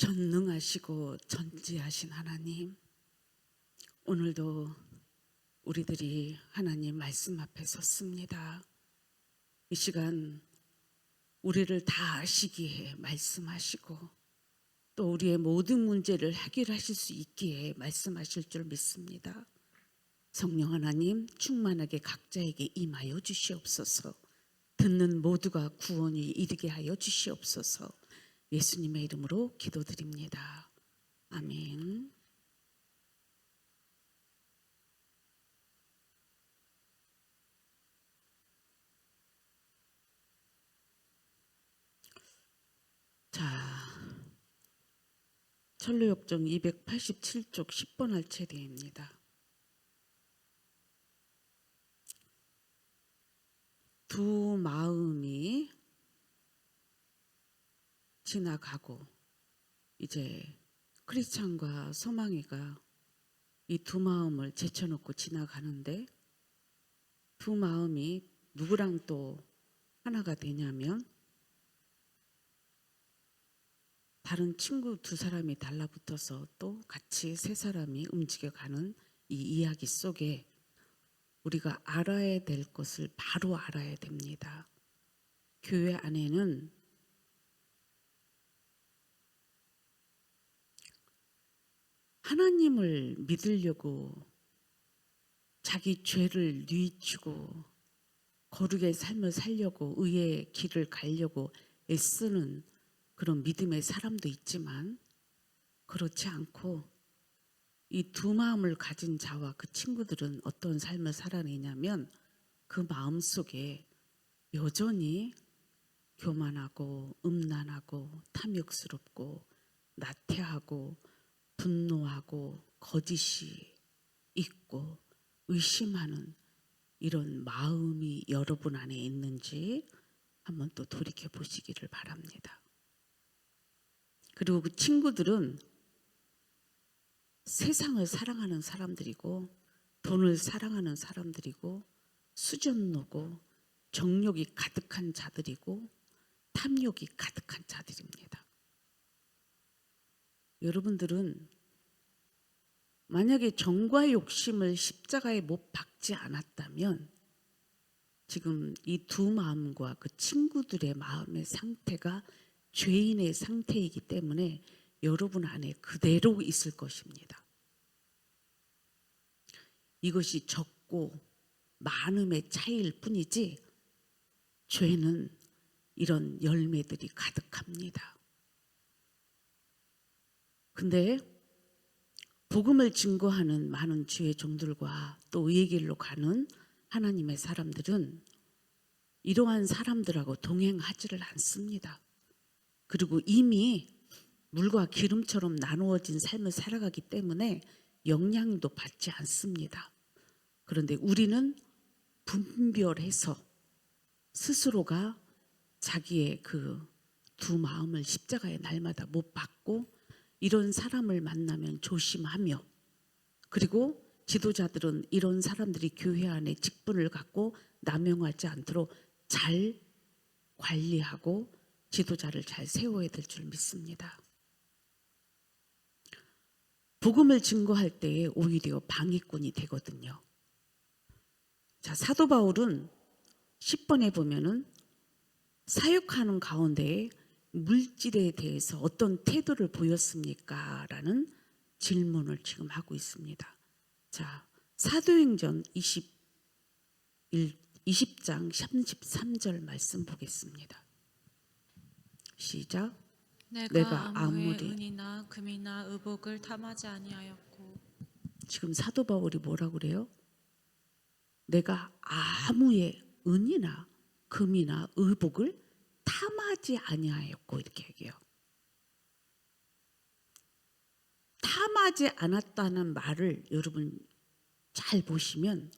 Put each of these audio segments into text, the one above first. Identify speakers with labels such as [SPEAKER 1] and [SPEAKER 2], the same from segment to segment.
[SPEAKER 1] 전능하시고 전지하신 하나님, 오늘도 우리들이 하나님 말씀 앞에 섰습니다. 이 시간 우리를 다 아시기에 말씀하시고 또 우리의 모든 문제를 해결하실 수 있기에 말씀하실 줄 믿습니다. 성령 하나님 충만하게 각자에게 임하여 주시옵소서. 듣는 모두가 구원이 이르게 하여 주시옵소서. 예수님의 이름으로 기도드립니다. 아멘. 자, 천로역정 287쪽 10번 할차례입니다. 두 마음이 지나가고 이제 크리스찬과 소망이가 이 두 마음을 제쳐놓고 지나가는데 두 마음이 누구랑 또 하나가 되냐면 다른 친구 두 사람이 달라붙어서 또 같이 세 사람이 움직여가는 이 이야기 속에 우리가 알아야 될 것을 바로 알아야 됩니다. 교회 안에는 하나님을 믿으려고 자기 죄를 뉘우치고 거룩의 삶을 살려고 의의 길을 가려고 애쓰는 그런 믿음의 사람도 있지만 그렇지 않고 이 두 마음을 가진 자와 그 친구들은 어떤 삶을 살아내냐면 그 마음 속에 여전히 교만하고 음란하고 탐욕스럽고 나태하고 분노하고 거짓이 있고 의심하는 이런 마음이 여러분 안에 있는지 한번 또 돌이켜 보시기를 바랍니다. 그리고 그 친구들은 세상을 사랑하는 사람들이고 돈을 사랑하는 사람들이고 수전노고 정욕이 가득한 자들이고 탐욕이 가득한 자들입니다. 여러분들은 만약에 정과 욕심을 십자가에 못 박지 않았다면 지금 이 두 마음과 그 친구들의 마음의 상태가 죄인의 상태이기 때문에 여러분 안에 그대로 있을 것입니다. 이것이 적고 많음의 차이일 뿐이지 죄는 이런 열매들이 가득합니다. 근데 복음을 증거하는 많은 주의 종들과 또 의의 길로 가는 하나님의 사람들은 이러한 사람들하고 동행하지를 않습니다. 그리고 이미 물과 기름처럼 나누어진 삶을 살아가기 때문에 영향도 받지 않습니다. 그런데 우리는 분별해서 스스로가 자기의 그 두 마음을 십자가에 날마다 못 박고 이런 사람을 만나면 조심하며 그리고 지도자들은 이런 사람들이 교회 안에 직분을 갖고 남용하지 않도록 잘 관리하고 지도자를 잘 세워야 될 줄 믿습니다. 복음을 증거할 때에 오히려 방해꾼이 되거든요. 자, 사도 바울은 10번에 보면은 사역하는 가운데에 물질에 대해서 어떤 태도를 보였습니까? 라는 질문을 지금 하고 있습니다. 자, 사도행전 20장 33절 말씀 보겠습니다. 시작.
[SPEAKER 2] 내가 아무의 은이나 금이나 의복을 탐하지 아니하였고.
[SPEAKER 1] 지금 사도 바울이 뭐라고 그래요? 내가 아무의 은이나 금이나 의복을 탐하지 아니하였고 이렇게 얘기해요. 탐하지 않았다는 말을 여러분 잘 보시면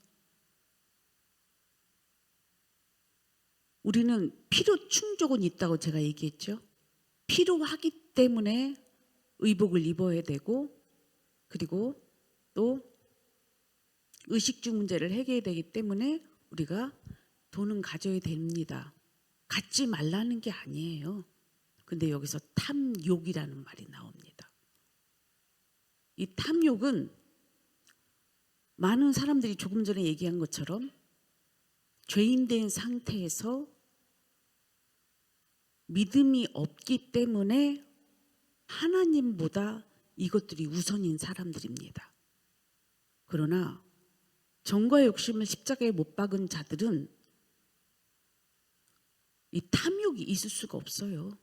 [SPEAKER 1] 우리는 필요 충족은 있다고 제가 얘기했죠. 필요하기 때문에 의복을 입어야 되고 그리고 또 의식주 문제를 해결되기 때문에 우리가 돈은 가져야 됩니다. 갖지 말라는 게 아니에요. 근데 여기서 탐욕이라는 말이 나옵니다. 이 탐욕은 많은 사람들이 조금 전에 얘기한 것처럼 죄인된 상태에서 믿음이 없기 때문에 하나님보다 이것들이 우선인 사람들입니다. 그러나 정과 욕심을 십자가에 못 박은 자들은 이 탐욕이 있을 수가 없어요.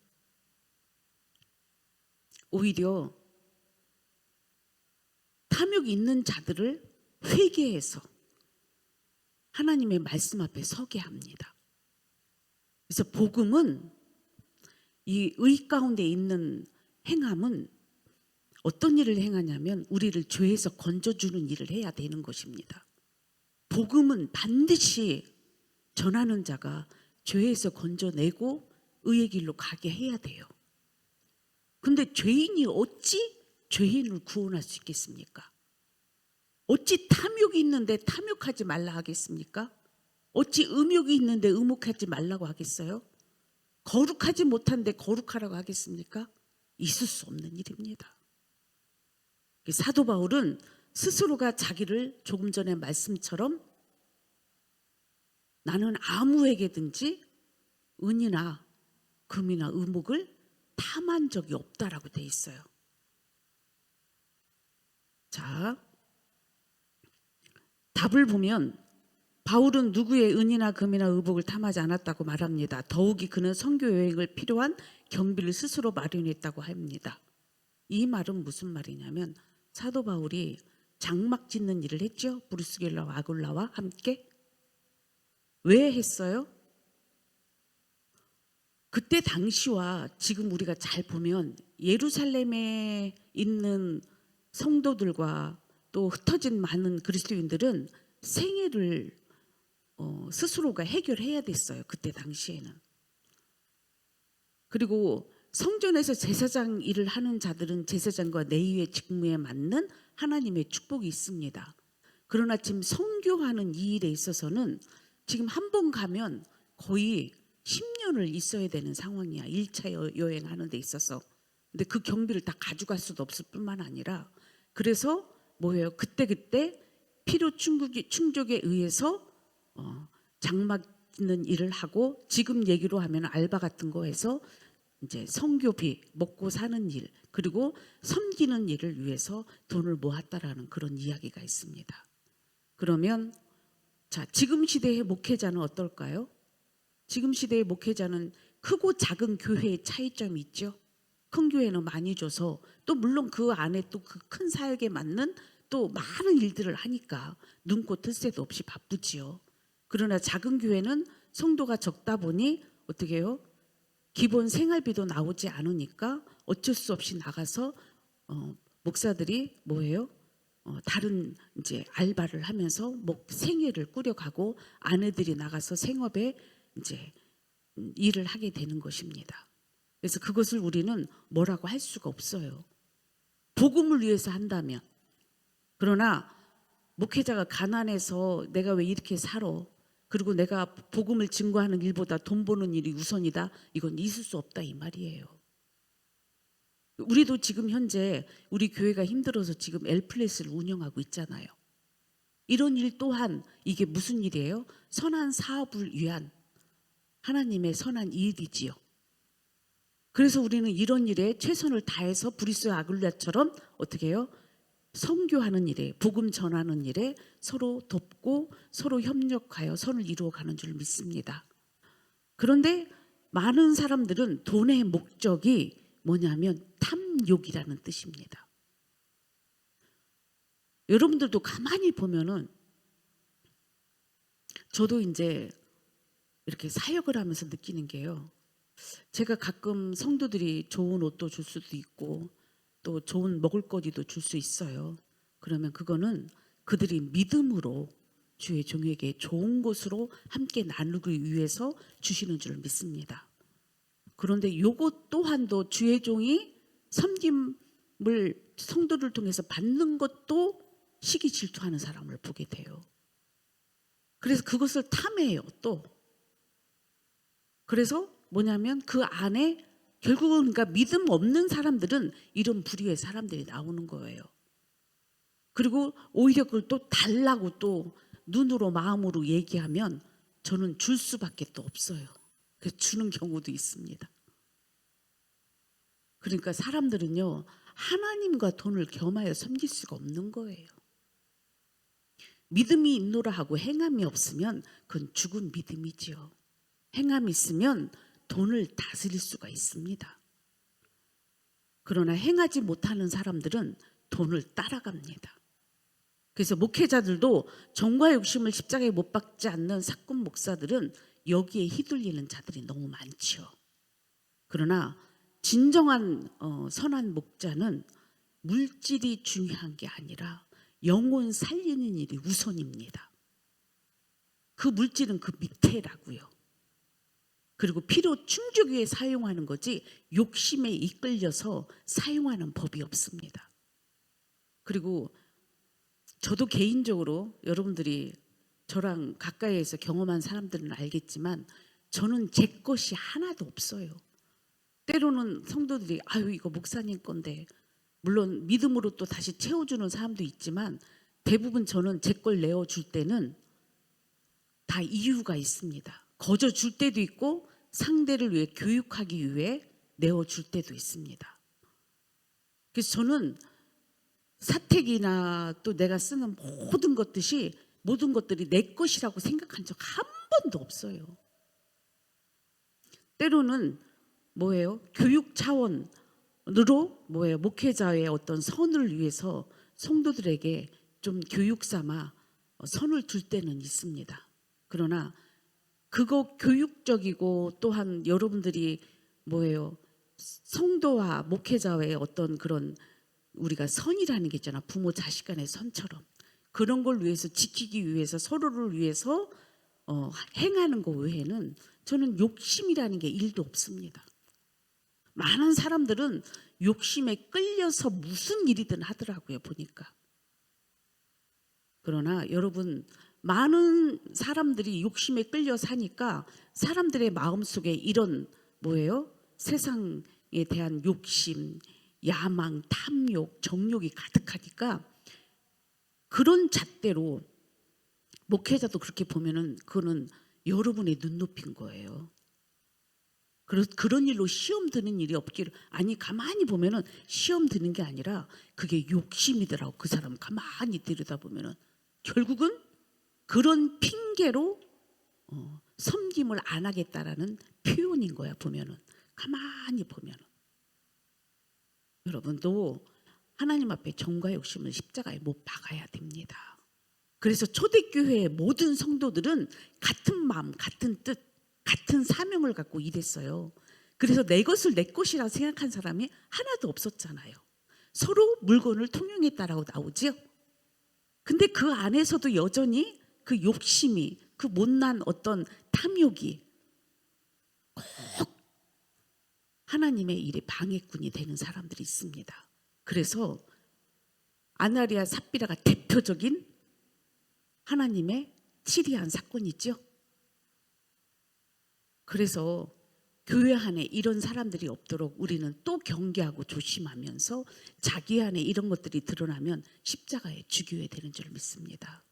[SPEAKER 1] 오히려 탐욕이 있는 자들을 회개해서 하나님의 말씀 앞에 서게 합니다. 그래서 복음은 이 의 가운데 있는 행함은 어떤 일을 행하냐면 우리를 죄에서 건져주는 일을 해야 되는 것입니다. 복음은 반드시 전하는 자가 죄에서 건져내고 의의 길로 가게 해야 돼요. 근데 죄인이 어찌 죄인을 구원할 수 있겠습니까? 어찌 탐욕이 있는데 탐욕하지 말라 하겠습니까? 어찌 의욕이 있는데 의목하지 말라고 하겠어요? 거룩하지 못한데 거룩하라고 하겠습니까? 있을 수 없는 일입니다. 사도 바울은 스스로가 자기를 조금 전에 말씀처럼 나는 아무에게든지 은이나 금이나 의목을 탐한 적이 없다라고 돼 있어요. 자, 답을 보면 바울은 누구의 은이나 금이나 의복을 탐하지 않았다고 말합니다. 더욱이 그는 선교 여행을 필요한 경비를 스스로 마련했다고 합니다. 이 말은 무슨 말이냐면 사도 바울이 장막 짓는 일을 했죠. 브루스겔라와 아굴라와 함께. 왜 했어요? 그때 당시와 지금 우리가 잘 보면 예루살렘에 있는 성도들과 또 흩어진 많은 그리스도인들은 생애를 스스로가 해결해야 됐어요. 그때 당시에는. 그리고 성전에서 제사장 일을 하는 자들은 제사장과 레위의 직무에 맞는 하나님의 축복이 있습니다. 그러나 지금 선교하는 이 일에 있어서는 지금 한 번 가면 거의 10년을 있어야 되는 상황이야. 1차 여행하는 데 있어서. 근데 그 경비를 다 가져갈 수도 없을 뿐만 아니라 그래서 뭐예요? 그때그때 필요 충족에 의해서 장막 짓는 일을 하고 지금 얘기로 하면 알바 같은 거 해서 이제 선교비 먹고 사는 일 그리고 섬기는 일을 위해서 돈을 모았다라는 그런 이야기가 있습니다. 그러면 자, 지금 시대의 목회자는 어떨까요? 지금 시대의 목회자는 크고 작은 교회의 차이점이 있죠. 큰 교회는 많이 줘서 또 물론 그 안에 또 그 큰 사역에 맞는 또 많은 일들을 하니까 눈코 뜰 새도 없이 바쁘지요. 그러나 작은 교회는 성도가 적다 보니 어떻게 해요? 기본 생활비도 나오지 않으니까 어쩔 수 없이 나가서 목사들이 뭐예요? 다른 이제 알바를 하면서 생애를 꾸려가고 아내들이 나가서 생업에 이제 일을 하게 되는 것입니다. 그래서 그것을 우리는 뭐라고 할 수가 없어요. 복음을 위해서 한다면. 그러나 목회자가 가난해서 내가 왜 이렇게 살아? 그리고 내가 복음을 증거하는 일보다 돈 버는 일이 우선이다. 이건 있을 수 없다 이 말이에요. 우리도 지금 현재 우리 교회가 힘들어서 지금 엘플레스를 운영하고 있잖아요. 이런 일 또한 이게 무슨 일이에요? 선한 사업을 위한 하나님의 선한 일이지요. 그래서 우리는 이런 일에 최선을 다해서 브리스와 아굴라처럼 어떻게 해요? 선교하는 일에 복음 전하는 일에 서로 돕고 서로 협력하여 선을 이루어가는 줄 믿습니다. 그런데 많은 사람들은 돈의 목적이 뭐냐면 탐욕이라는 뜻입니다. 여러분들도 가만히 보면은 저도 이제 이렇게 사역을 하면서 느끼는 게요. 제가 가끔 성도들이 좋은 옷도 줄 수도 있고 또 좋은 먹을거리도 줄 수 있어요. 그러면 그거는 그들이 믿음으로 주의 종에게 좋은 것으로 함께 나누기 위해서 주시는 줄 믿습니다. 그런데 요것 또한도 주의 종이 섬김을 성도를 통해서 받는 것도 시기 질투하는 사람을 보게 돼요. 그래서 그것을 탐해요 또. 그래서 뭐냐면 그 안에 결국은 그러니까 믿음 없는 사람들은 이런 부류의 사람들이 나오는 거예요. 그리고 오히려 그걸 또 달라고 또 눈으로 마음으로 얘기하면 저는 줄 수밖에 또 없어요. 그래서 주는 경우도 있습니다. 그러니까 사람들은요, 하나님과 돈을 겸하여 섬길 수가 없는 거예요. 믿음이 있노라 하고 행함이 없으면 그건 죽은 믿음이지요. 행함이 있으면 돈을 다스릴 수가 있습니다. 그러나 행하지 못하는 사람들은 돈을 따라갑니다. 그래서 목회자들도 정과 욕심을 십자가에 못 박지 않는 사꾼 목사들은 여기에 휘둘리는 자들이 너무 많죠. 그러나 진정한 선한 목자는 물질이 중요한 게 아니라 영혼 살리는 일이 우선입니다. 그 물질은 그 밑에라고요. 그리고 필요 충족 위에 사용하는 거지 욕심에 이끌려서 사용하는 법이 없습니다. 그리고 저도 개인적으로 여러분들이 저랑 가까이에서 경험한 사람들은 알겠지만 저는 제 것이 하나도 없어요. 때로는 성도들이 아유 이거 목사님 건데, 물론 믿음으로 또 다시 채워주는 사람도 있지만 대부분 저는 제 걸 내어줄 때는 다 이유가 있습니다. 거저 줄 때도 있고 상대를 위해 교육하기 위해 내어줄 때도 있습니다. 그래서 저는 사택이나 또 내가 쓰는 모든 것들이 내 것이라고 생각한 적 한 번도 없어요. 때로는 교육 차원으로 목회자의 어떤 선을 위해서 성도들에게 좀 교육 삼아 선을 둘 때는 있습니다. 그러나 그거 교육적이고 또한 여러분들이 성도와 목회자의 어떤 그런 우리가 선이라는 게 있잖아. 부모 자식 간의 선처럼 그런 걸 위해서 지키기 위해서 서로를 위해서 행하는 것 외에는 저는 욕심이라는 게 1도 없습니다. 많은 사람들은 욕심에 끌려서 무슨 일이든 하더라고요, 보니까. 그러나 여러분, 많은 사람들이 욕심에 끌려 사니까 사람들의 마음속에 이런 세상에 대한 욕심, 야망, 탐욕, 정욕이 가득하니까 그런 잣대로 목회자도 그렇게 보면은 그거는 여러분의 눈높이인 거예요. 그런 일로 시험 드는 일이 없기를. 아니 가만히 보면은 시험 드는 게 아니라 그게 욕심이더라고. 그 사람 가만히 들여다보면은 결국은 그런 핑계로 섬김을 안 하겠다라는 표현인 거야. 보면은 가만히 보면은 여러분도 하나님 앞에 정과 욕심을 십자가에 못 박아야 됩니다. 그래서 초대교회의 모든 성도들은 같은 마음, 같은 뜻, 같은 사명을 갖고 일했어요. 그래서 내 것을 내 것이라고 생각한 사람이 하나도 없었잖아요. 서로 물건을 통용했다라고 나오죠. 근데 그 안에서도 여전히 그 욕심이, 그 못난 어떤 탐욕이 꼭 하나님의 일에 방해꾼이 되는 사람들이 있습니다. 그래서 아나리아 삽비라가 대표적인 하나님의 치리한 사건이죠. 그래서 교회 안에 이런 사람들이 없도록 우리는 또 경계하고 조심하면서 자기 안에 이런 것들이 드러나면 십자가에 죽여야 되는 줄 믿습니다.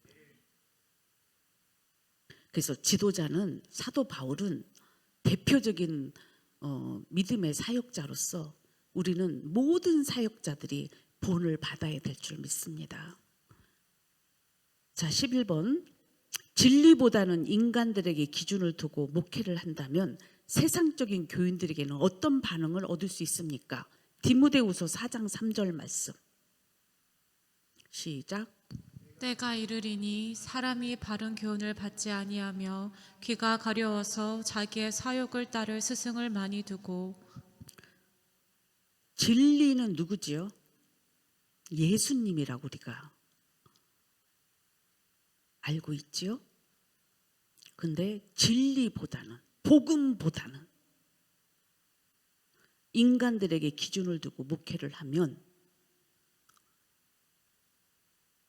[SPEAKER 1] 그래서 지도자는 사도 바울은 대표적인 믿음의 사역자로서 우리는 모든 사역자들이 본을 받아야 될 줄 믿습니다. 자, 11번. 진리보다는 인간들에게 기준을 두고 목회를 한다면 세상적인 교인들에게는 어떤 반응을 얻을 수 있습니까? 디모데후서 4장 3절 말씀. 시작.
[SPEAKER 2] 때가 이르리니 사람이 바른 교훈을 받지 아니하며 귀가 가려워서 자기의 사욕을 따를 스승을 많이 두고.
[SPEAKER 1] 진리는 누구지요? 예수님이라고 우리가 알고 있지요. 근데 진리보다는, 복음보다는 인간들에게 기준을 두고 목회를 하면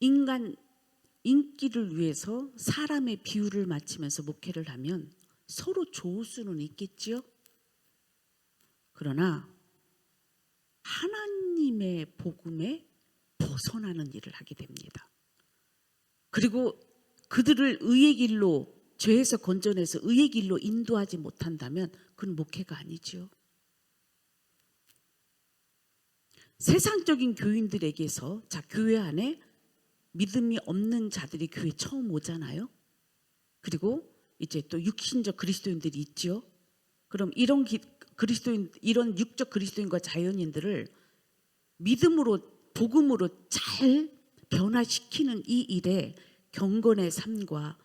[SPEAKER 1] 인간 인기를 위해서 사람의 비유를 맞추면서 목회를 하면 서로 좋을 수는 있겠지요. 그러나 하나님의 복음에 벗어나는 일을 하게 됩니다. 그리고 그들을 의의 길로, 죄에서 건져내서 의의 길로 인도하지 못한다면 그건 목회가 아니죠. 세상적인 교인들에게서, 자, 교회 안에 믿음이 없는 자들이 교회 처음 오잖아요. 그리고 이제 또 육신적 그리스도인들이 있죠. 그럼 이런 그리스도인, 이런 육적 그리스도인과 자연인들을 믿음으로, 복음으로 잘 변화시키는 이 일에 경건의 삶과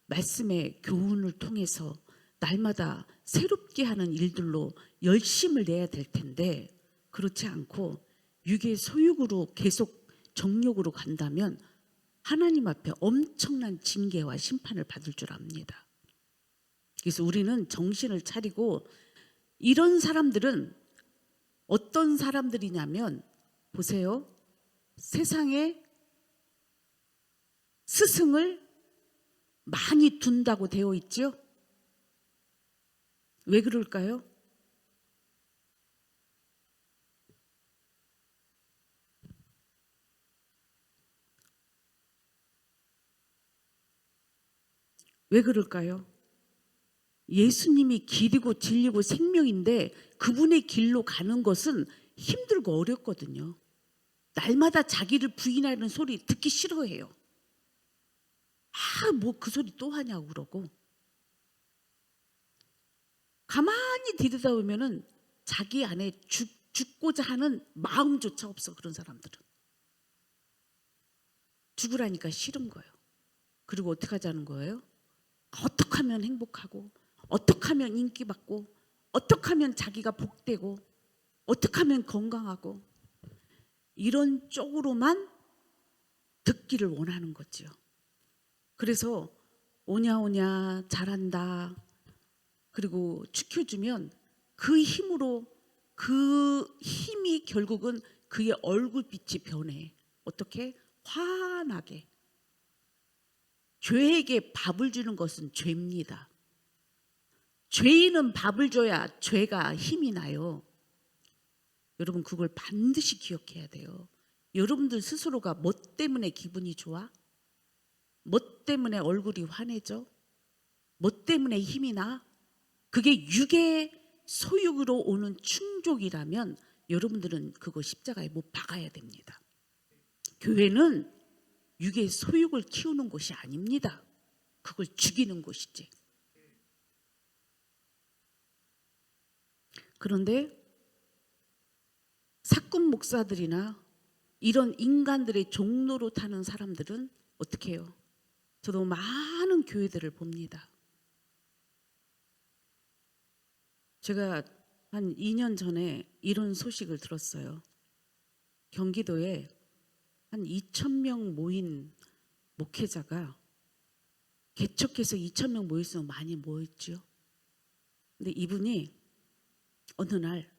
[SPEAKER 1] 말씀의 교훈을 통해서 날마다 새롭게 하는 일들로 열심을 내야 될 텐데, 그렇지 않고 육의 소욕으로 계속 정욕으로 간다면 하나님 앞에 엄청난 징계와 심판을 받을 줄 압니다. 그래서 우리는 정신을 차리고, 이런 사람들은 어떤 사람들이냐면, 보세요. 세상에 스승을 많이 둔다고 되어 있죠. 왜 그럴까요? 왜 그럴까요? 예수님이 길이고 진리고 생명인데 그분의 길로 가는 것은 힘들고 어렵거든요. 날마다 자기를 부인하는 소리 듣기 싫어해요. 뭐 그 소리 또 하냐고 그러고. 가만히 들여다보면은 자기 안에 죽고자 하는 마음조차 없어. 그런 사람들은 죽으라니까 싫은 거예요. 그리고 어떻게 하자는 거예요? 어떻게 하면 행복하고, 어떻게 하면 인기받고, 어떻게 하면 자기가 복되고, 어떻게 하면 건강하고, 이런 쪽으로만 듣기를 원하는 거죠. 그래서 오냐 잘한다, 그리고 지켜주면 그 힘으로, 그 힘이 결국은 그의 얼굴빛이 변해. 어떻게? 환하게. 죄에게 밥을 주는 것은 죄입니다. 죄인은 밥을 줘야 죄가 힘이 나요. 여러분, 그걸 반드시 기억해야 돼요. 여러분들 스스로가 뭐 때문에 기분이 좋아? 뭐 때문에 얼굴이 환해져? 뭐 때문에 힘이 나? 그게 육의 소욕으로 오는 충족이라면 여러분들은 그거 십자가에 못 박아야 됩니다. 교회는 육의 소욕을 키우는 곳이 아닙니다. 그걸 죽이는 곳이지. 그런데 사꾼 목사들이나 이런 인간들의 종로로 타는 사람들은 어떻게 해요? 저도 많은 교회들을 봅니다. 제가 한 2년 전에 이런 소식을 들었어요. 경기도에 한 2,000명 모인 목회자가, 개척해서 2,000명 모였으면 많이 모였죠. 근데 이분이 어느 날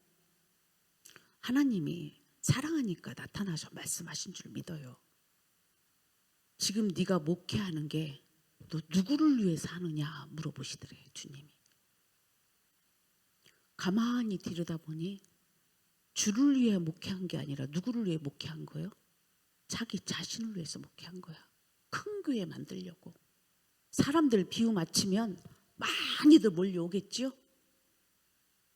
[SPEAKER 1] 하나님이 사랑하니까 나타나셔 말씀하신 줄 믿어요. 지금 네가 목회하는 게 너 누구를 위해서 하느냐 물어보시더래, 주님이. 가만히 들여다보니 주를 위해 목회한 게 아니라 누구를 위해 목회한 거예요? 자기 자신을 위해서 목회한 거야. 큰 교회 만들려고. 사람들 비유 맞추면 많이들 몰려오겠죠?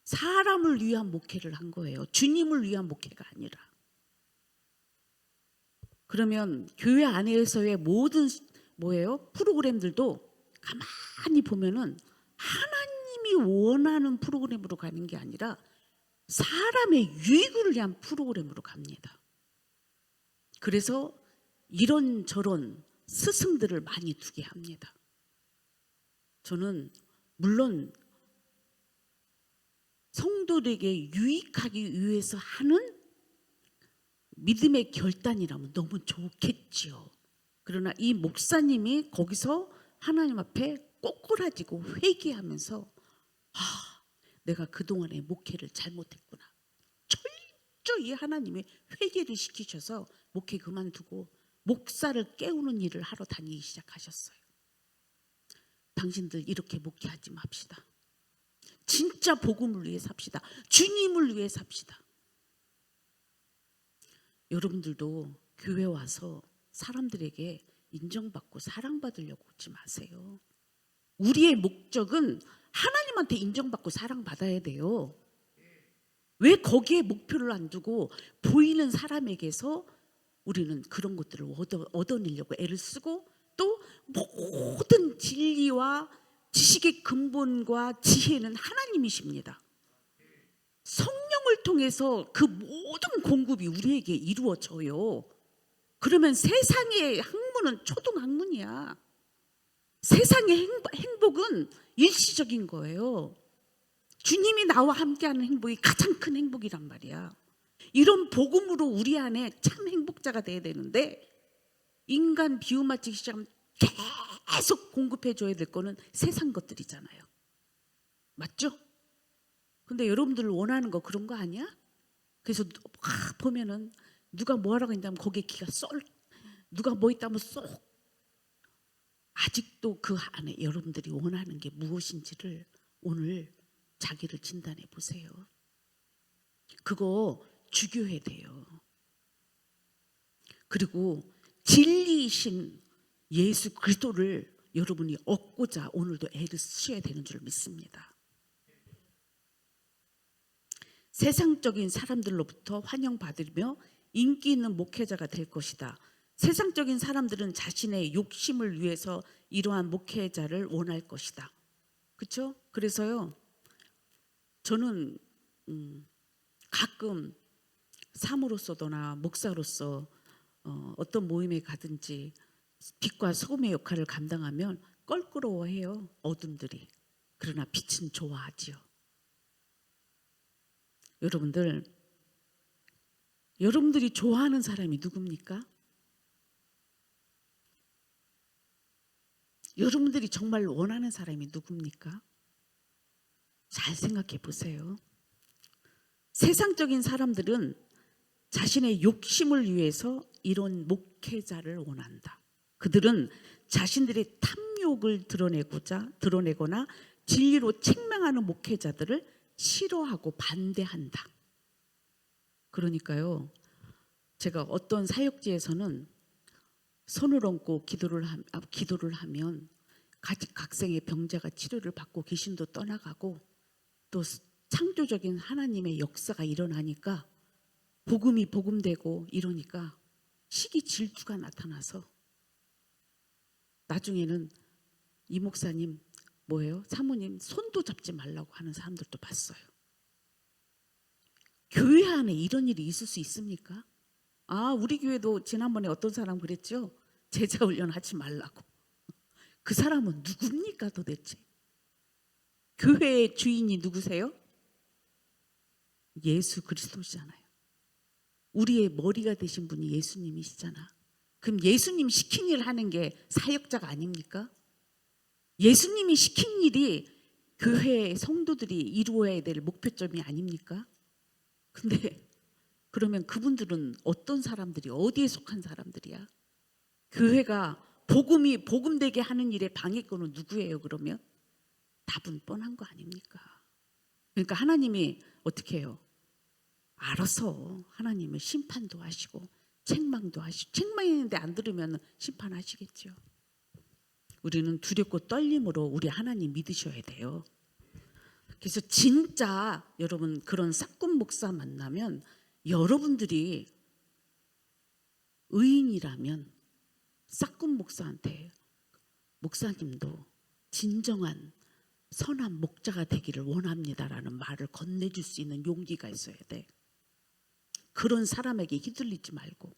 [SPEAKER 1] 사람을 위한 목회를 한 거예요. 주님을 위한 목회가 아니라. 그러면 교회 안에서의 모든 뭐예요? 프로그램들도 가만히 보면은 하나님이 원하는 프로그램으로 가는 게 아니라 사람의 유익을 위한 프로그램으로 갑니다. 그래서 이런저런 스승들을 많이 두게 합니다. 저는 물론 성도들에게 유익하기 위해서 하는 믿음의 결단이라면 너무 좋겠지요. 그러나 이 목사님이 거기서 하나님 앞에 꼬꾸라지고 회개하면서 내가 그동안에 목회를 잘못했구나. 철저히 하나님이 회개를 시키셔서 목회 그만두고 목사를 깨우는 일을 하러 다니기 시작하셨어요. 당신들 이렇게 목회하지 맙시다. 진짜 복음을 위해 삽시다. 주님을 위해 삽시다. 여러분들도 교회 와서 사람들에게 인정받고 사랑받으려고 오지 마세요. 우리의 목적은 하나님한테 인정받고 사랑받아야 돼요. 왜 거기에 목표를 안 두고 보이는 사람에게서 우리는 그런 것들을 얻어내려고 애를 쓰고, 또 모든 진리와 지식의 근본과 지혜는 하나님이십니다. 성령을 통해서 그 모든 공급이 우리에게 이루어져요. 그러면 세상의 학문은 초등학문이야. 세상의 행복은 일시적인 거예요. 주님이 나와 함께하는 행복이 가장 큰 행복이란 말이야. 이런 복음으로 우리 안에 참 행복자가 돼야 되는데, 인간 비유마치기 시작하면 계속 공급해줘야 될 거는 세상 것들이잖아요. 맞죠? 근데 여러분들 원하는 거 그런 거 아니야? 그래서 보면은 누가 뭐 하라고 했다면 거기에 기가 누가 뭐 있다면 쏙. 아직도 그 안에 여러분들이 원하는 게 무엇인지를 오늘 자기를 진단해 보세요. 그거 주교해야 돼요. 그리고 진리이신 예수 그리스도를 여러분이 얻고자 오늘도 애를 쓰셔야 되는 줄 믿습니다. 세상적인 사람들로부터 환영받으며 인기 있는 목회자가 될 것이다. 세상적인 사람들은 자신의 욕심을 위해서 이러한 목회자를 원할 것이다. 그렇죠? 그래서요, 저는 가끔 사모로서도나 목사로서 어떤 모임에 가든지 빛과 소금의 역할을 감당하면 껄끄러워해요, 어둠들이. 그러나 빛은 좋아하지요. 여러분들이 좋아하는 사람이 누굽니까? 여러분들이 정말 원하는 사람이 누굽니까? 잘 생각해 보세요. 세상적인 사람들은 자신의 욕심을 위해서 이런 목회자를 원한다. 그들은 자신들의 탐욕을 드러내거나 진리로 책망하는 목회자들을 싫어하고 반대한다. 그러니까요, 제가 어떤 사역지에서는 손을 얹고 기도를 하면 각생의 병자가 치료를 받고 귀신도 떠나가고, 또 창조적인 하나님의 역사가 일어나니까, 복음이 복음되고 이러니까 시기 질투가 나타나서 나중에는 이 목사님 사모님 손도 잡지 말라고 하는 사람들도 봤어요. 교회 안에 이런 일이 있을 수 있습니까? 우리 교회도 지난번에 어떤 사람 그랬죠? 제자 훈련하지 말라고. 그 사람은 누굽니까 도대체? 교회의 주인이 누구세요? 예수 그리스도시잖아요. 우리의 머리가 되신 분이 예수님이시잖아. 그럼 예수님 시킨 일 하는 게 사역자가 아닙니까? 예수님이 시킨 일이 교회의 성도들이 이루어야 될 목표점이 아닙니까? 근데 그러면 그분들은 어떤 사람들이, 어디에 속한 사람들이야? 교회가 복음이 복음되게 하는 일에 방해권은 누구예요? 그러면 답은 뻔한 거 아닙니까? 그러니까 하나님이 어떻게 해요? 알아서 하나님은 심판도 하시고 책망도 하시고, 책망했는데 안 들으면 심판하시겠죠. 우리는 두렵고 떨림으로 우리 하나님 믿으셔야 돼요. 그래서 진짜 여러분 그런 싹군 목사 만나면, 여러분들이 의인이라면 싹군 목사한테 목사님도 진정한 선한 목자가 되기를 원합니다라는 말을 건네줄 수 있는 용기가 있어야 돼. 그런 사람에게 휘둘리지 말고.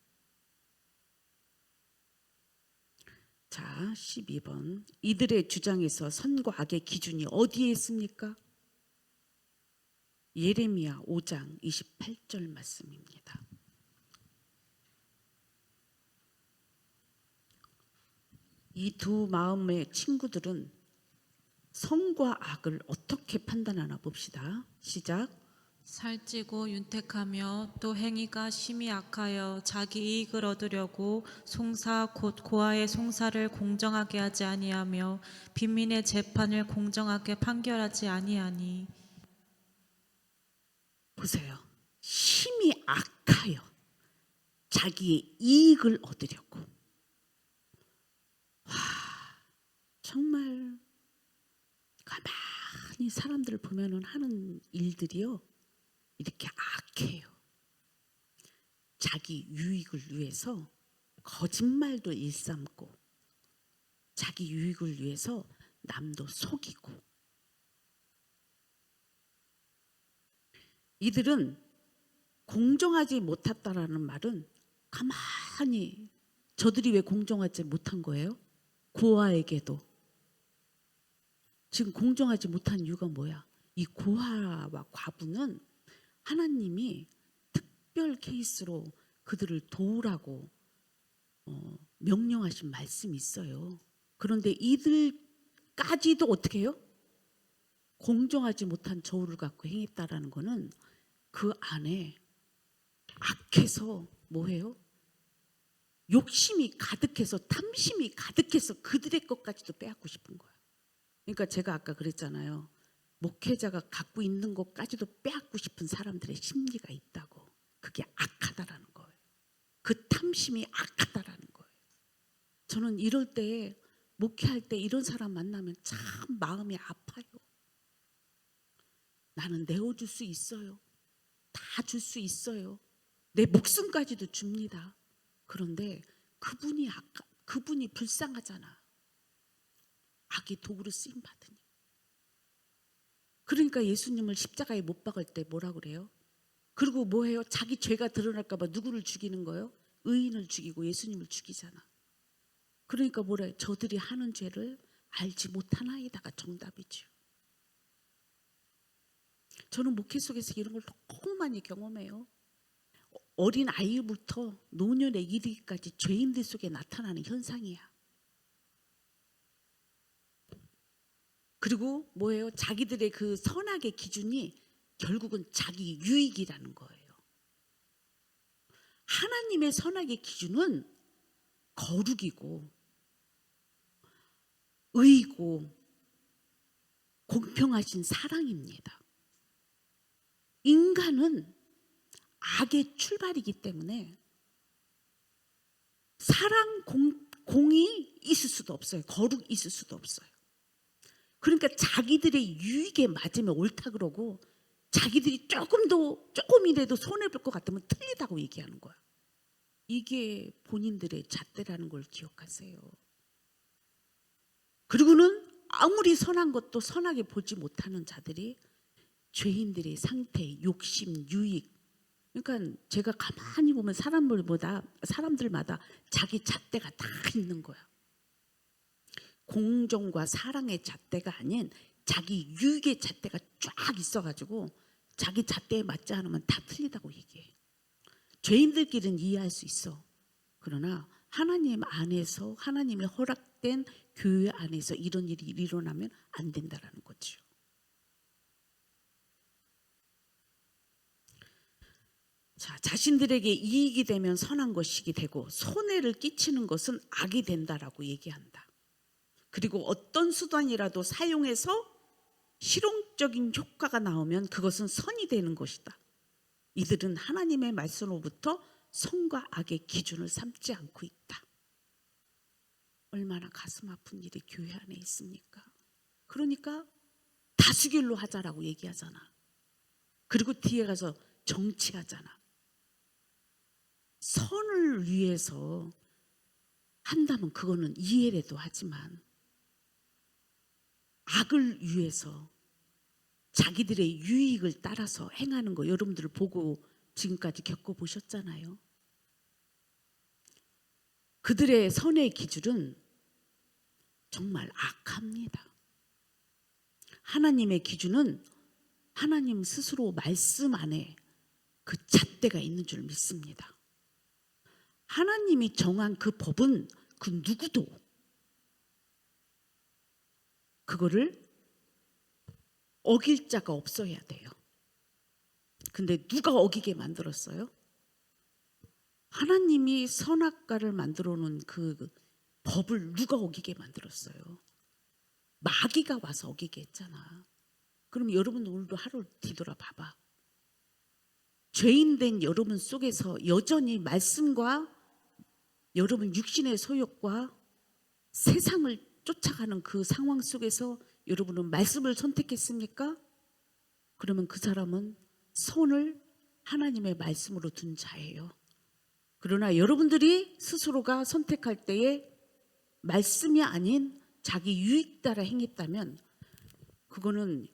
[SPEAKER 1] 자, 12번. 이들의 주장에서 선과 악의 기준이 어디에 있습니까? 예레미야 5장 28절 말씀입니다. 이 두 마음의 친구들은 선과 악을 어떻게 판단하나 봅시다. 시작.
[SPEAKER 2] 살찌고 윤택하며 또 행위가 심히 악하여 자기 이익을 얻으려고 송사 곧 고아의 송사를 공정하게 하지 아니하며 빈민의 재판을 공정하게 판결하지 아니하니.
[SPEAKER 1] 보세요. 심히 악하여 자기의 이익을 얻으려고. 정말 가만히 사람들을 보면은 하는 일들이요, 이렇게 악해요. 자기 유익을 위해서 거짓말도 일삼고, 자기 유익을 위해서 남도 속이고. 이들은 공정하지 못했다라는 말은, 가만히 저들이 왜 공정하지 못한 거예요? 고아에게도. 지금 공정하지 못한 이유가 뭐야? 이 고아와 과부는 하나님이 특별 케이스로 그들을 도우라고 명령하신 말씀이 있어요. 그런데 이들까지도 어떻게 해요? 공정하지 못한 저울을 갖고 행했다라는 거는 그 안에 악해서 뭐해요? 욕심이 가득해서, 탐심이 가득해서 그들의 것까지도 빼앗고 싶은 거야. 그러니까 제가 아까 그랬잖아요. 목회자가 갖고 있는 것까지도 빼앗고 싶은 사람들의 심리가 있다고. 그게 악하다라는 거예요. 그 탐심이 악하다라는 거예요. 저는 이럴 때, 목회할 때 이런 사람 만나면 참 마음이 아파요. 나는 내어줄 수 있어요. 다 줄 수 있어요. 내 목숨까지도 줍니다. 그런데 그분이 불쌍하잖아. 악의 도구로 쓰임 받으니. 그러니까 예수님을 십자가에 못 박을 때 뭐라 그래요? 그리고 뭐해요? 자기 죄가 드러날까 봐 누구를 죽이는 거예요? 의인을 죽이고 예수님을 죽이잖아. 그러니까 뭐라 해요? 저들이 하는 죄를 알지 못하나이다가 정답이죠. 저는 목회 속에서 이런 걸 너무 많이 경험해요. 어린 아이부터 노년에 이르기까지 죄인들 속에 나타나는 현상이야. 그리고 뭐예요? 자기들의 그 선악의 기준이 결국은 자기 유익이라는 거예요. 하나님의 선악의 기준은 거룩이고 의고 공평하신 사랑입니다. 인간은 악의 출발이기 때문에 사랑, 공이 있을 수도 없어요. 거룩이 있을 수도 없어요. 그러니까 자기들의 유익에 맞으면 옳다 그러고, 자기들이 조금이라도 손해볼 것 같으면 틀리다고 얘기하는 거야. 이게 본인들의 잣대라는 걸 기억하세요. 그리고는 아무리 선한 것도 선하게 보지 못하는 자들이 죄인들의 상태, 욕심, 유익. 그러니까 제가 가만히 보면 사람들마다 자기 잣대가 다 있는 거야. 공정과 사랑의 잣대가 아닌 자기 유익의 잣대가 쫙 있어가지고 자기 잣대에 맞지 않으면 다 틀리다고 얘기해. 죄인들끼리는 이해할 수 있어. 그러나 하나님 안에서, 하나님의 허락된 교회 안에서 이런 일이 일어나면 안 된다라는 거죠. 자, 자신들에게 이익이 되면 선한 것이 되고 손해를 끼치는 것은 악이 된다라고 얘기한다. 그리고 어떤 수단이라도 사용해서 실용적인 효과가 나오면 그것은 선이 되는 것이다. 이들은 하나님의 말씀으로부터 선과 악의 기준을 삼지 않고 있다. 얼마나 가슴 아픈 일이 교회 안에 있습니까? 그러니까 다수결로 하자라고 얘기하잖아. 그리고 뒤에 가서 정치하잖아. 선을 위해서 한다면 그거는 이해라도 하지만, 악을 위해서 자기들의 유익을 따라서 행하는 거 여러분들 보고 지금까지 겪어보셨잖아요. 그들의 선의 기준은 정말 악합니다. 하나님의 기준은 하나님 스스로 말씀 안에 그 잣대가 있는 줄 믿습니다. 하나님이 정한 그 법은 그 누구도 그거를 어길 자가 없어야 돼요. 근데 누가 어기게 만들었어요? 하나님이 선악과를 만들어 놓은 그 법을 누가 어기게 만들었어요? 마귀가 와서 어기게 했잖아. 그럼 여러분 오늘도 하루 뒤돌아 봐봐. 죄인된 여러분 속에서 여전히 말씀과 여러분 육신의 소욕과 세상을 쫓아가는 그 상황 속에서 여러분은 말씀을 선택했습니까? 그러면 그 사람은 손을 하나님의 말씀으로 둔 자예요. 그러나 여러분들이 스스로가 선택할 때에 말씀이 아닌 자기 유익 따라 행했다면 그거는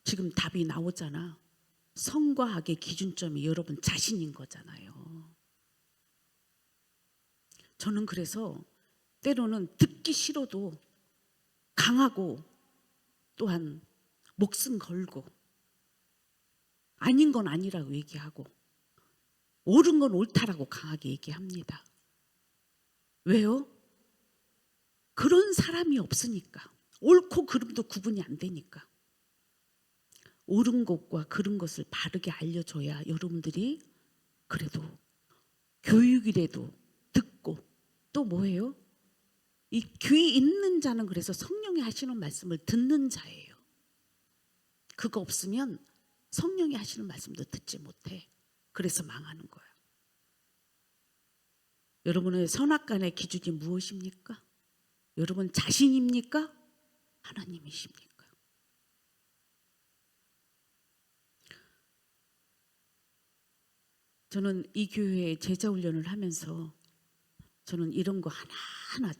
[SPEAKER 1] 지금 답이 나오잖아. 성과 악의 기준점이 여러분 자신인 거잖아요. 저는 그래서 때로는 듣기 싫어도 강하고 또한 목숨 걸고 아닌 건 아니라고 얘기하고 옳은 건 옳다라고 강하게 얘기합니다. 왜요? 그런 사람이 없으니까. 옳고 그름도 구분이 안 되니까. 옳은 것과 그른 것을 바르게 알려줘야 여러분들이 그래도 교육이라도 듣고 또 뭐예요? 이 귀 있는 자는 그래서 성령이 하시는 말씀을 듣는 자예요. 그거 없으면 성령이 하시는 말씀도 듣지 못해. 그래서 망하는 거야. 여러분의 선악간의 기준이 무엇입니까? 여러분 자신입니까? 하나님이십니까? 저는 이 교회에 제자 훈련을 하면서 저는 이런 거 하나하나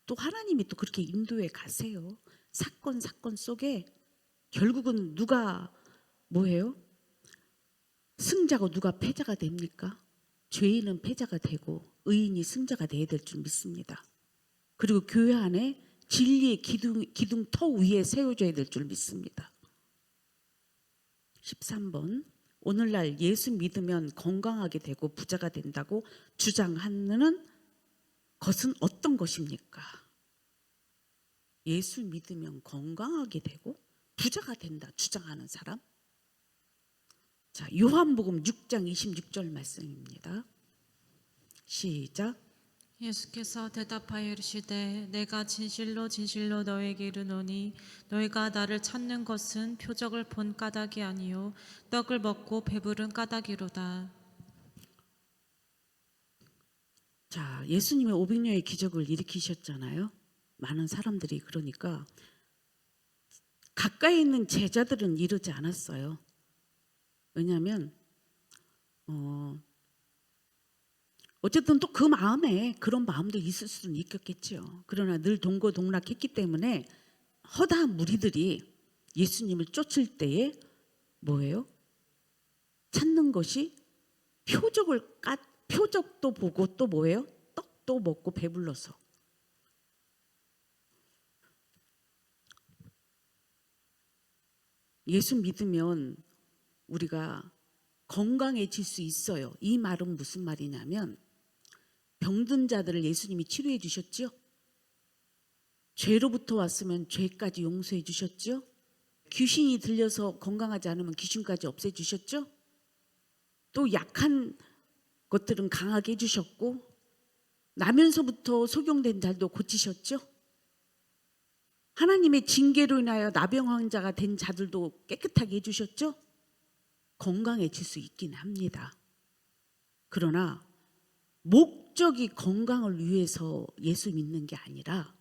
[SPEAKER 1] 또 하나님이 또 그렇게 인도해 가세요. 사건 속에 결국은 누가 뭐예요? 승자고 누가 패자가 됩니까? 죄인은 패자가 되고 의인이 승자가 돼야 될 줄 믿습니다. 그리고 교회 안에 진리의 기둥터 위에 세워져야 될 줄 믿습니다. 13번 오늘날 예수 믿으면 건강하게 되고 부자가 된다고 주장하는 것은 어떤 것입니까? 예수 믿으면 건강하게 되고 부자가 된다 주장하는 사람? 자, 요한복음 6장 26절 말씀입니다. 시작.
[SPEAKER 2] 예수께서 대답하여 이르시되 내가 진실로 진실로 너에게 이르노니 너희가 나를 찾는 것은 표적을 본 까닭이 아니요 떡을 먹고 배부른 까닭이로다.
[SPEAKER 1] 자, 예수님의 500년의 기적을 일으키셨잖아요. 많은 사람들이 그러니까 가까이 있는 제자들은 이러지 않았어요. 왜냐하면 어쨌든 또 그 마음에 그런 마음도 있을 수는 있겠죠. 그러나 늘 동고동락했기 때문에 허다한 무리들이 예수님을 쫓을 때에 뭐예요? 찾는 것이 표적도 보고 또 뭐예요? 떡도 먹고 배불러서. 예수 믿으면 우리가 건강해질 수 있어요. 이 말은 무슨 말이냐면 병든 자들을 예수님이 치료해 주셨죠. 죄로부터 왔으면 죄까지 용서해 주셨죠. 귀신이 들려서 건강하지 않으면 귀신까지 없애 주셨죠. 또 약한 것들은 강하게 해주셨고 나면서부터 소경된 자도 고치셨죠. 하나님의 징계로 인하여 나병 환자가 된 자들도 깨끗하게 해주셨죠. 건강해질 수 있긴 합니다. 그러나 목적이 건강을 위해서 예수 믿는 게 아니라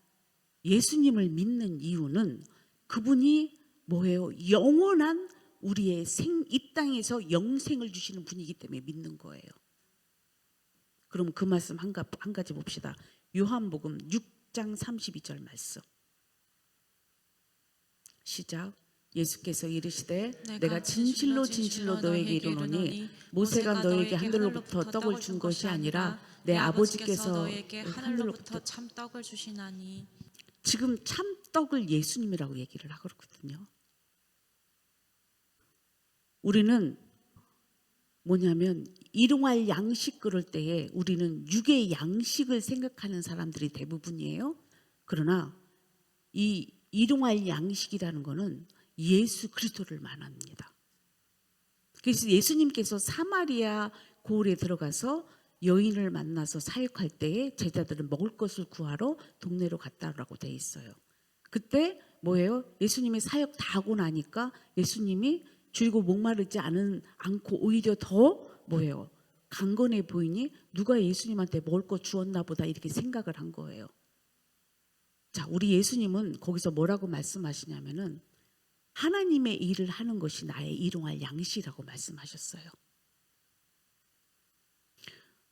[SPEAKER 1] 예수님을 믿는 이유는 그분이 뭐예요? 영원한 우리의 이 땅에서 영생을 주시는 분이기 때문에 믿는 거예요. 그럼 그 말씀 한 가지 봅시다. 요한복음 6장 32절 말씀. 시작. 예수께서 이르시되 내가 진실로 진실로 너에게 이르노니 모세가 너에게 하늘로부터 떡을 준 것이 아니라 내 아버지께서
[SPEAKER 2] 너에게 하늘로부터 참떡을 주시나니.
[SPEAKER 1] 지금 참떡을 예수님이라고 얘기를 하거든요. 우리는 뭐냐면 일용할 양식 그럴 때에 우리는 육의 양식을 생각하는 사람들이 대부분이에요. 그러나 이 일용할 양식이라는 거는 예수 그리스도를 말합니다. 그래서 예수님께서 사마리아 고을에 들어가서 여인을 만나서 사역할 때에 제자들은 먹을 것을 구하러 동네로 갔다라고 돼 있어요. 그때 뭐예요? 예수님이 사역 다 하고 나니까 예수님이 줄이고 목마르지 않고 오히려 더 뭐예요? 강건해 보이니 누가 예수님한테 먹을 거 주었나 보다 이렇게 생각을 한 거예요. 자, 우리 예수님은 거기서 뭐라고 말씀하시냐면은 하나님의 일을 하는 것이 나의 일용할 양식이라고 말씀하셨어요.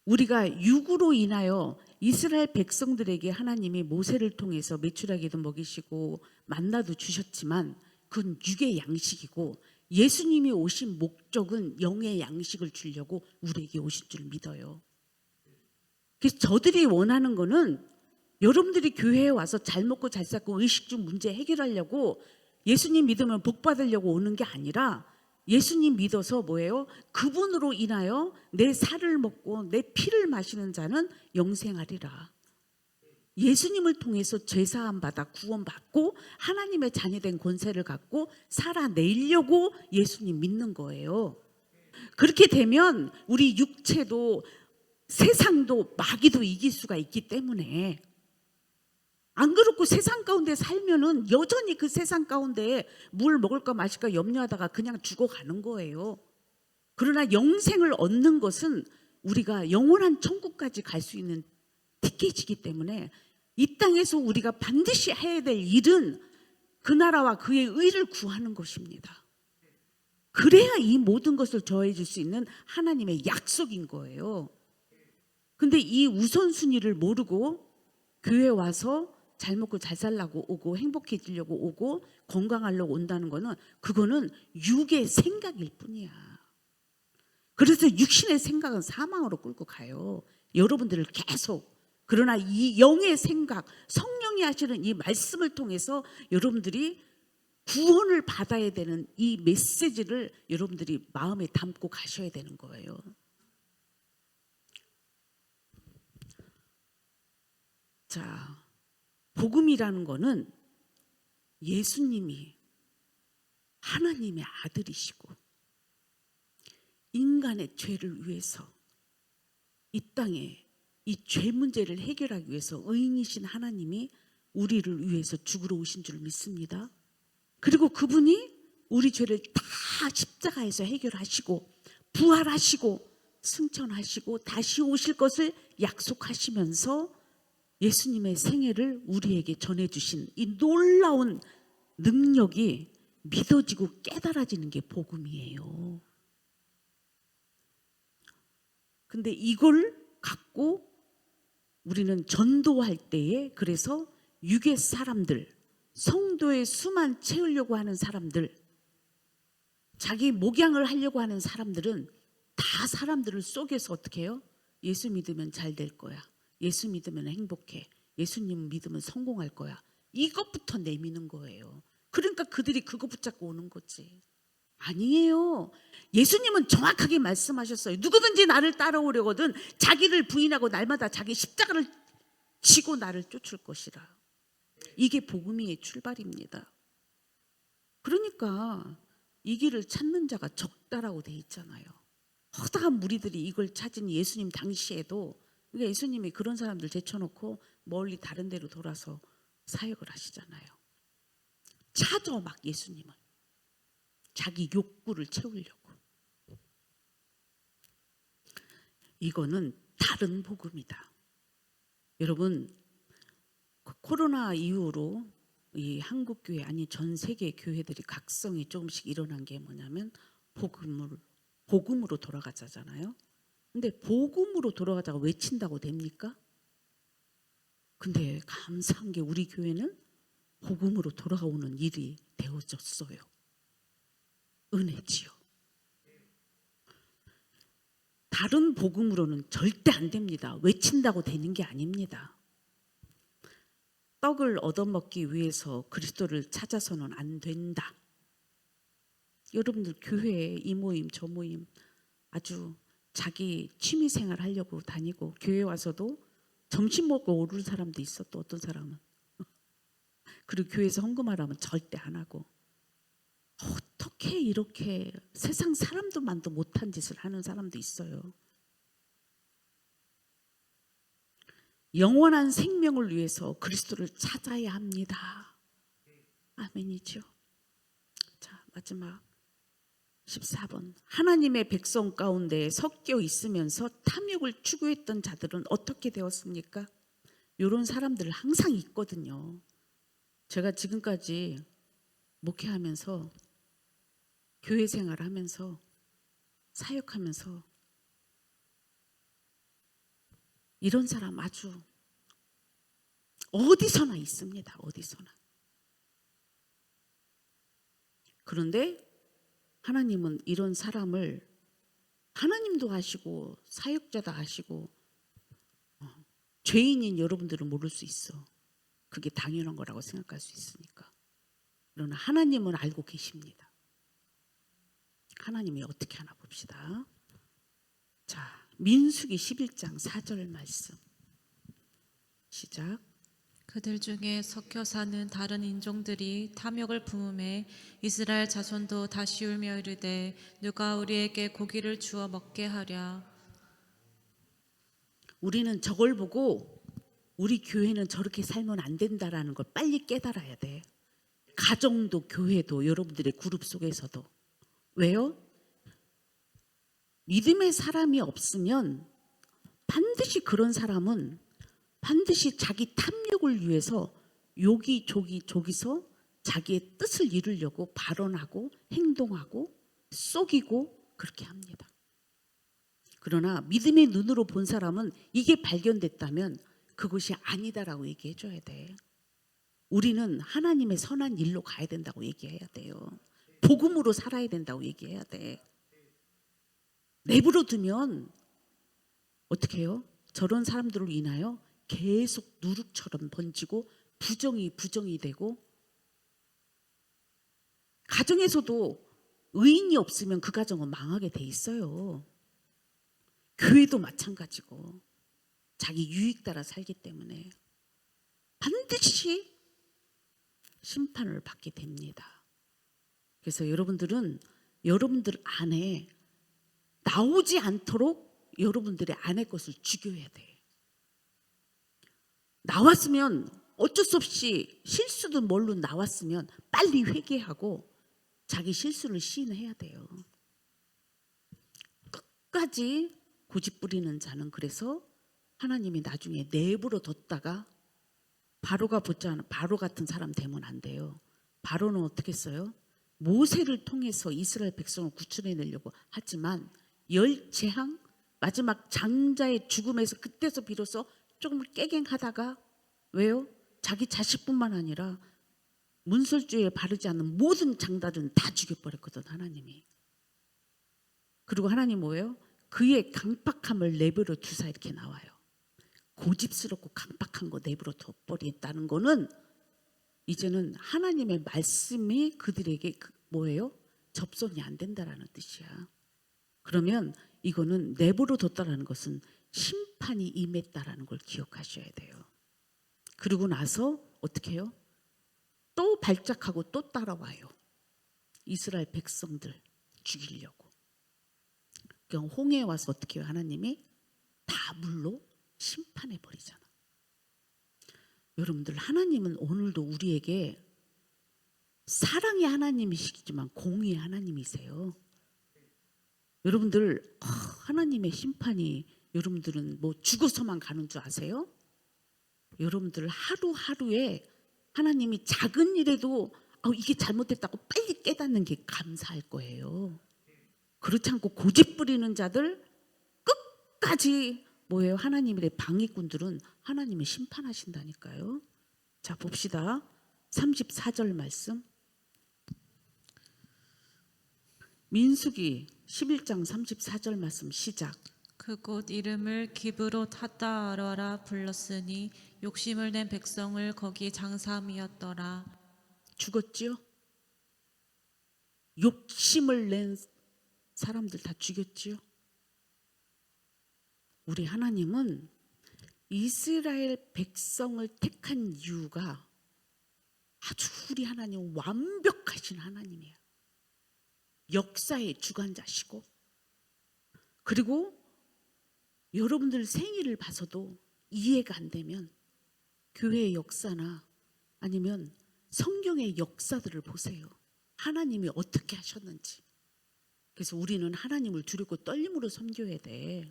[SPEAKER 1] 우리가 육으로 인하여 이스라엘 백성들에게 하나님이 모세를 통해서 메추라기도 먹이시고 만나도 주셨지만 그건 육의 양식이고 예수님이 오신 목적은 영의 양식을 주려고 우리에게 오신 줄 믿어요. 그래서 저들이 원하는 거는 여러분들이 교회에 와서 잘 먹고 잘 살고 의식주 문제 해결하려고 예수님 믿으면 복 받으려고 오는 게 아니라 예수님 믿어서 뭐예요? 그분으로 인하여 내 살을 먹고 내 피를 마시는 자는 영생하리라. 예수님을 통해서 죄사함 받아 구원받고 하나님의 자녀된 권세를 갖고 살아내려고 예수님 믿는 거예요. 그렇게 되면 우리 육체도 세상도 마귀도 이길 수가 있기 때문에 안 그렇고 세상 가운데 살면은 여전히 그 세상 가운데 물 먹을까 마실까 염려하다가 그냥 죽어가는 거예요. 그러나 영생을 얻는 것은 우리가 영원한 천국까지 갈 수 있는 티켓이기 때문에 이 땅에서 우리가 반드시 해야 될 일은 그 나라와 그의 의를 구하는 것입니다. 그래야 이 모든 것을 더해 줄 수 있는 하나님의 약속인 거예요. 근데 이 우선순위를 모르고 교회 와서 잘 먹고 잘 살라고 오고 행복해지려고 오고 건강하려고 온다는 거는 그거는 육의 생각일 뿐이야. 그래서 육신의 생각은 사망으로 끌고 가요. 여러분들을 계속. 그러나 이 영의 생각, 성령이 하시는 이 말씀을 통해서 여러분들이 구원을 받아야 되는 이 메시지를 여러분들이 마음에 담고 가셔야 되는 거예요. 자, 복음이라는 거는 예수님이 하나님의 아들이시고 인간의 죄를 위해서 이 땅에 이 죄 문제를 해결하기 위해서 의인이신 하나님이 우리를 위해서 죽으러 오신 줄 믿습니다. 그리고 그분이 우리 죄를 다 십자가에서 해결하시고 부활하시고 승천하시고 다시 오실 것을 약속하시면서 예수님의 생애를 우리에게 전해주신 이 놀라운 능력이 믿어지고 깨달아지는 게 복음이에요. 근데 이걸 갖고 우리는 전도할 때에 그래서 육의 사람들, 성도의 수만 채우려고 하는 사람들, 자기 목양을 하려고 하는 사람들은 다 사람들을 속여서 어떻게 해요? 예수 믿으면 잘 될 거야. 예수 믿으면 행복해. 예수님 믿으면 성공할 거야. 이것부터 내미는 거예요. 그러니까 그들이 그거 붙잡고 오는 거지. 아니에요. 예수님은 정확하게 말씀하셨어요. 누구든지 나를 따라오려거든 자기를 부인하고 날마다 자기 십자가를 지고 나를 쫓을 것이라. 이게 복음의 출발입니다. 그러니까 이 길을 찾는 자가 적다라고 돼 있잖아요. 허다한 무리들이 이걸 찾은 예수님 당시에도 그러니까 예수님이 그런 사람들 제쳐놓고 멀리 다른 데로 돌아서 사역을 하시잖아요. 찾아 막 예수님을. 자기 욕구를 채우려고. 이거는 다른 복음이다. 여러분, 코로나 이후로 이 한국 교회 아니 전 세계 교회들이 각성이 조금씩 일어난 게 뭐냐면 복음으로 돌아가자잖아요. 근데 복음으로 돌아가자고 외친다고 됩니까? 근데 감사한 게 우리 교회는 복음으로 돌아오는 일이 되어졌어요. 은혜지요. 다른 복음으로는 절대 안 됩니다. 외친다고 되는 게 아닙니다. 떡을 얻어먹기 위해서 그리스도를 찾아서는 안 된다. 여러분들 교회에 이 모임 저 모임 아주 자기 취미생활 하려고 다니고 교회 와서도 점심 먹고 오르는 사람도 있어. 또 어떤 사람은 그리고 교회에서 헌금하라면 절대 안 하고 어떻게 어떻게 이렇게 세상 사람들만도 못한 짓을 하는 사람도 있어요. 영원한 생명을 위해서 그리스도를 찾아야 합니다. 아멘이죠. 자, 마지막 14번. 하나님의 백성 가운데 섞여 있으면서 탐욕을 추구했던 자들은 어떻게 되었습니까? 이런 사람들 항상 있거든요. 제가 지금까지 목회하면서 교회 생활하면서 사역하면서 이런 사람 아주 어디서나 있습니다. 어디서나. 그런데 하나님은 이런 사람을 하나님도 아시고 사역자도 아시고 죄인인 여러분들은 모를 수 있어. 그게 당연한 거라고 생각할 수 있으니까. 그러나 하나님은 알고 계십니다. 하나님이 어떻게 하나 봅시다. 자, 민수기 11장 4절 말씀 시작.
[SPEAKER 2] 그들 중에 섞여 사는 다른 인종들이 탐욕을 품음에 이스라엘 자손도 다시 울며 이르되 누가 우리에게 고기를 주어 먹게 하랴.
[SPEAKER 1] 우리는 저걸 보고 우리 교회는 저렇게 살면 안 된다라는 걸 빨리 깨달아야 돼. 가정도 교회도 여러분들의 그룹 속에서도. 왜요? 믿음의 사람이 없으면 반드시 그런 사람은 반드시 자기 탐욕을 위해서 저기서 자기의 뜻을 이루려고 발언하고 행동하고 속이고 그렇게 합니다. 그러나 믿음의 눈으로 본 사람은 이게 발견됐다면 그것이 아니다라고 얘기해 줘야 돼. 우리는 하나님의 선한 일로 가야 된다고 얘기해야 돼요. 복음으로 살아야 된다고 얘기해야 돼. 내버려 두면 어떻게 해요? 저런 사람들로 인하여 계속 누룩처럼 번지고 부정이 되고, 가정에서도 의인이 없으면 그 가정은 망하게 돼 있어요. 교회도 마찬가지고 자기 유익 따라 살기 때문에 반드시 심판을 받게 됩니다. 그래서 여러분들은 여러분들 안에 나오지 않도록 여러분들의 안의 것을 죽여야 돼. 나왔으면 어쩔 수 없이 실수든 뭘로 나왔으면 빨리 회개하고 자기 실수를 시인해야 돼요. 끝까지 고집 부리는 자는 그래서 하나님이 나중에 내버려 뒀다가 바로가 붙잖아. 바로 같은 사람 되면 안 돼요. 바로는 어떻게 했어요? 모세를 통해서 이스라엘 백성을 구출해내려고 하지만 열 재앙 마지막 장자의 죽음에서 그때서 비로소 조금 깨갱하다가 왜요? 자기 자식뿐만 아니라 문설주에 바르지 않는 모든 장자들은 다 죽여버렸거든 하나님이. 그리고 하나님 뭐예요? 그의 강팍함을 내버려 두사 이렇게 나와요. 고집스럽고 강팍한 거 내버려 둬버렸다는 거는 이제는 하나님의 말씀이 그들에게 뭐예요? 접선이 안 된다라는 뜻이야. 그러면 이거는 내버려 뒀다라는 것은 심판이 임했다라는 걸 기억하셔야 돼요. 그리고 나서 어떻게 해요? 또 발작하고 또 따라와요. 이스라엘 백성들 죽이려고. 그냥 홍해에 와서 어떻게 해요? 하나님이 다 물로 심판해 버리잖아. 여러분들 하나님은 오늘도 우리에게 사랑의 하나님이시지만 공의의 하나님이세요. 여러분들 하나님의 심판이 여러분들은 뭐 죽어서만 가는 줄 아세요? 여러분들 하루하루에 하나님이 작은 일에도 이게 잘못됐다고 빨리 깨닫는 게 감사할 거예요. 그렇지 않고 고집 부리는 자들 끝까지 뭐예요? 하나님의 방해꾼들은 하나님이 심판하신다니까요. 자 봅시다. 34절 말씀. 민수기 11장 34절 말씀 시작.
[SPEAKER 2] 그곳 이름을 기브롯 하다아라라 불렀으니 욕심을 낸 백성을 거기 장사함이었더라.
[SPEAKER 1] 죽었지요? 욕심을 낸 사람들 다 죽였지요? 우리 하나님은 이스라엘 백성을 택한 이유가 아주 우리 하나님 완벽하신 하나님이에요. 역사의 주관자시고, 그리고 여러분들 생일을 봐서도 이해가 안 되면 교회의 역사나 아니면 성경의 역사들을 보세요. 하나님이 어떻게 하셨는지. 그래서 우리는 하나님을 두렵고 떨림으로 섬겨야 돼.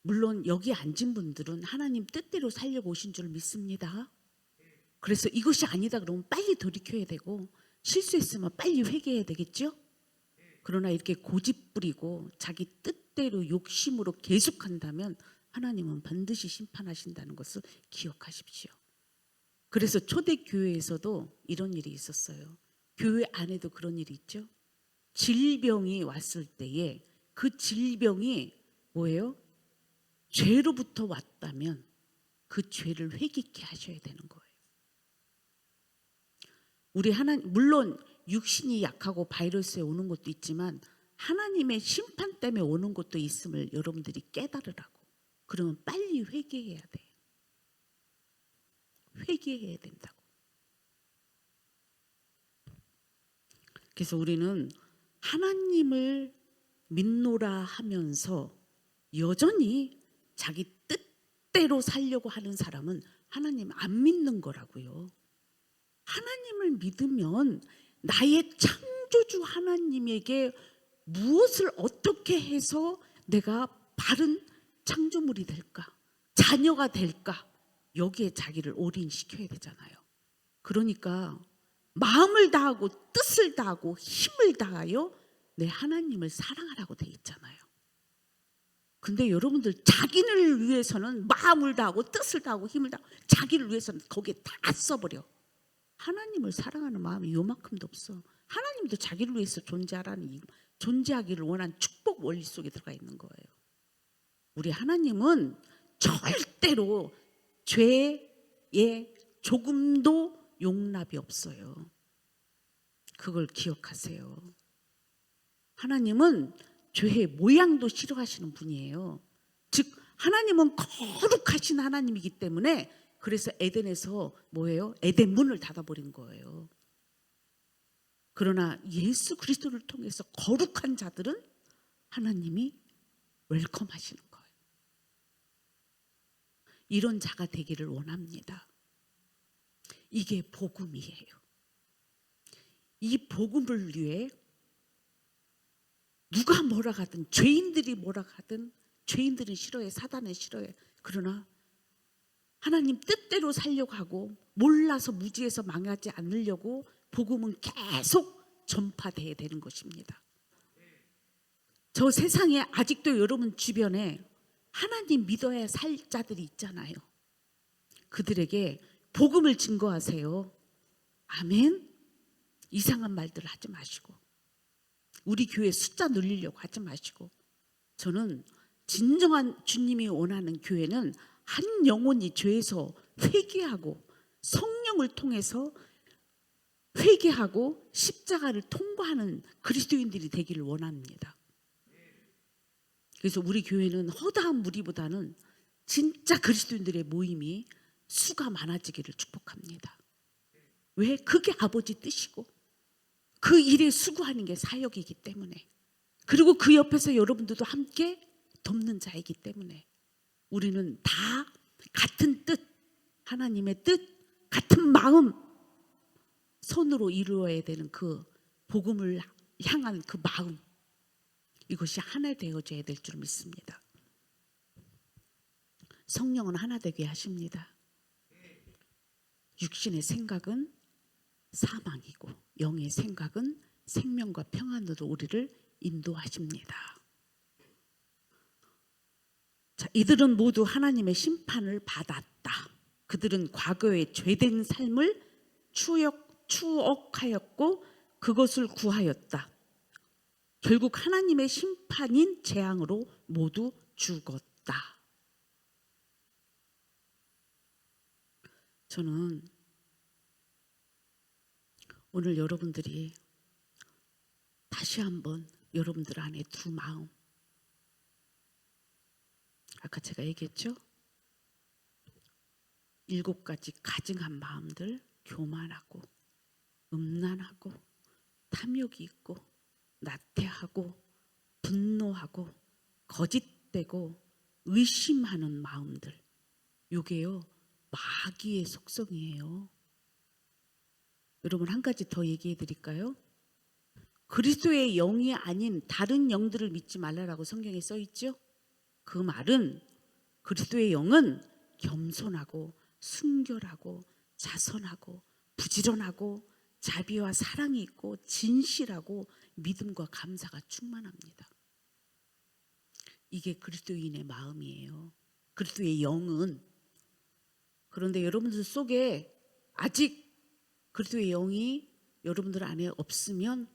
[SPEAKER 1] 물론 여기 앉은 분들은 하나님 뜻대로 살려고 오신 줄 믿습니다. 그래서 이것이 아니다 그러면 빨리 돌이켜야 되고, 실수했으면 빨리 회개해야 되겠죠. 그러나 이렇게 고집 부리고 자기 뜻대로 욕심으로 계속한다면 하나님은 반드시 심판하신다는 것을 기억하십시오. 그래서 초대교회에서도 이런 일이 있었어요. 교회 안에도 그런 일이 있죠. 질병이 왔을 때에 그 질병이 뭐예요? 죄로부터 왔다면 그 죄를 회개케 하셔야 되는 거예요. 우리 하나님, 물론 육신이 약하고 바이러스에 오는 것도 있지만 하나님의 심판 때문에 오는 것도 있음을 여러분들이 깨달으라고. 그러면 빨리 회개해야 돼. 회개해야 된다고. 그래서 우리는 하나님을 믿노라 하면서 여전히 자기 뜻대로 살려고 하는 사람은 하나님 안 믿는 거라고요. 하나님을 믿으면 나의 창조주 하나님에게 무엇을 어떻게 해서 내가 바른 창조물이 될까? 자녀가 될까? 여기에 자기를 올인시켜야 되잖아요. 그러니까 마음을 다하고 뜻을 다하고 힘을 다하여 내 하나님을 사랑하라고 돼 있잖아요. 근데 여러분들 자기를 위해서는 마음을 다하고 뜻을 다하고 힘을 다하고 자기를 위해서는 거기에 다 써버려. 하나님을 사랑하는 마음이 요만큼도 없어. 하나님도 자기를 위해서 존재하기를 원한 축복 원리 속에 들어가 있는 거예요. 우리 하나님은 절대로 죄에 조금도 용납이 없어요. 그걸 기억하세요. 하나님은 죄의 모양도 싫어하시는 분이에요. 즉 하나님은 거룩하신 하나님이기 때문에 그래서 에덴에서 뭐예요? 에덴 문을 닫아버린 거예요. 그러나 예수 그리스도를 통해서 거룩한 자들은 하나님이 웰컴하시는 거예요. 이런 자가 되기를 원합니다. 이게 복음이에요. 이 복음을 위해 누가 뭐라 하든, 죄인들이 뭐라 하든, 죄인들은 싫어해, 사단은 싫어해. 그러나 하나님 뜻대로 살려고 하고 몰라서 무지해서 망하지 않으려고 복음은 계속 전파돼야 되는 것입니다. 저 세상에 아직도 여러분 주변에 하나님 믿어야 살 자들이 있잖아요. 그들에게 복음을 증거하세요. 아멘. 이상한 말들 하지 마시고, 우리 교회 숫자 늘리려고 하지 마시고, 저는 진정한 주님이 원하는 교회는 한 영혼이 죄에서 회개하고 성령을 통해서 회개하고 십자가를 통과하는 그리스도인들이 되기를 원합니다. 그래서 우리 교회는 허다한 무리보다는 진짜 그리스도인들의 모임이 수가 많아지기를 축복합니다. 왜? 그게 아버지 뜻이고 그 일에 수고하는 게 사역이기 때문에, 그리고 그 옆에서 여러분들도 함께 돕는 자이기 때문에 우리는 다 같은 뜻, 하나님의 뜻, 같은 마음 손으로 이루어야 되는 그 복음을 향한 그 마음, 이것이 하나 되어져야 될 줄 믿습니다. 성령은 하나 되게 하십니다. 육신의 생각은 사망이고 영의 생각은 생명과 평안으로 우리를 인도하십니다. 자, 이들은 모두 하나님의 심판을 받았다. 그들은 과거의 죄된 삶을 추억하였고 그것을 구하였다. 결국 하나님의 심판인 재앙으로 모두 죽었다. 저는 오늘 여러분들이 다시 한번 여러분들 안에 두 마음, 아까 제가 얘기했죠? 7가지 가증한 마음들, 교만하고 음란하고 탐욕이 있고 나태하고 분노하고 거짓되고 의심하는 마음들, 이게요 마귀의 속성이에요. 여러분 한 가지 더 얘기해 드릴까요? 그리스도의 영이 아닌 다른 영들을 믿지 말라라고 성경에 써 있죠. 그 말은 그리스도의 영은 겸손하고 순결하고 자선하고 부지런하고 자비와 사랑이 있고 진실하고 믿음과 감사가 충만합니다. 이게 그리스도인의 마음이에요. 그리스도의 영은. 그런데 여러분들 속에 아직 그리스도의 영이 여러분들 안에 없으면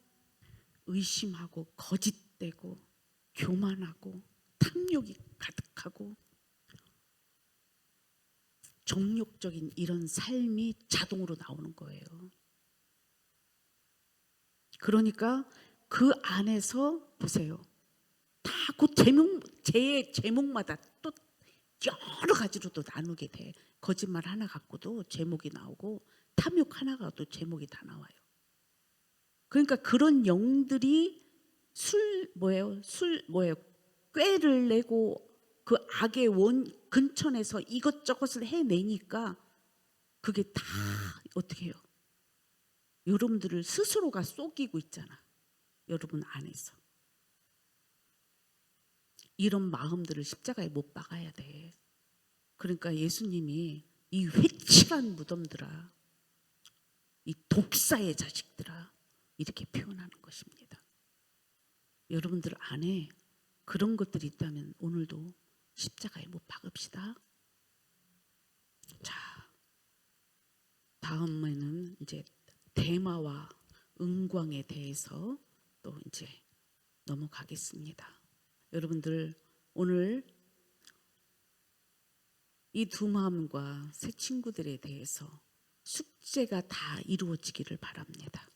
[SPEAKER 1] 의심하고 거짓되고 교만하고 탐욕이 가득하고 정욕적인 이런 삶이 자동으로 나오는 거예요. 그러니까 그 안에서 보세요. 다 그 제목마다 또 여러 가지로 또 나누게 돼. 거짓말 하나 갖고도 제목이 나오고 탐욕 하나 갖고도 제목이 다 나와요. 그러니까 그런 영들이 술 꾀를 내고 그 악의 근처에서 이것저것을 해내니까 그게 다 어떻게 해요? 여러분들을 스스로가 속이고 있잖아. 여러분 안에서. 이런 마음들을 십자가에 못 박아야 돼. 그러니까 예수님이 이 회칠한 무덤들아, 이 독사의 자식들아, 이렇게 표현하는 것입니다. 여러분들 안에 그런 것들이 있다면 오늘도 십자가에 못 박읍시다. 자, 다음에는 이제 대마와 은광에 대해서 또 이제 넘어가겠습니다. 여러분들 오늘 이 두 마음과 새 친구들에 대해서 숙제가 다 이루어지기를 바랍니다.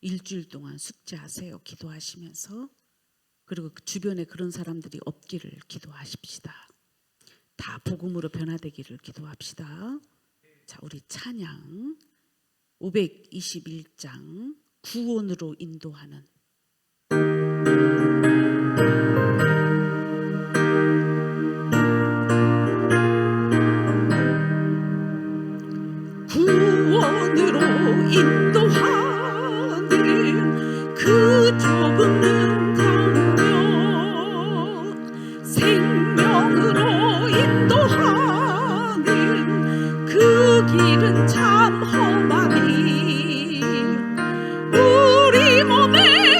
[SPEAKER 1] 일주일 동안 숙제하세요. 기도하시면서. 그리고 주변에 그런 사람들이 없기를 기도하십시다. 다 복음으로 변화되기를 기도합시다. 자, 우리 찬양 521장 구원으로 인도하는 구원으로 인도하는 그 좁은 강명 생명으로 인도하는 그 길은 참 험하니 우리 몸에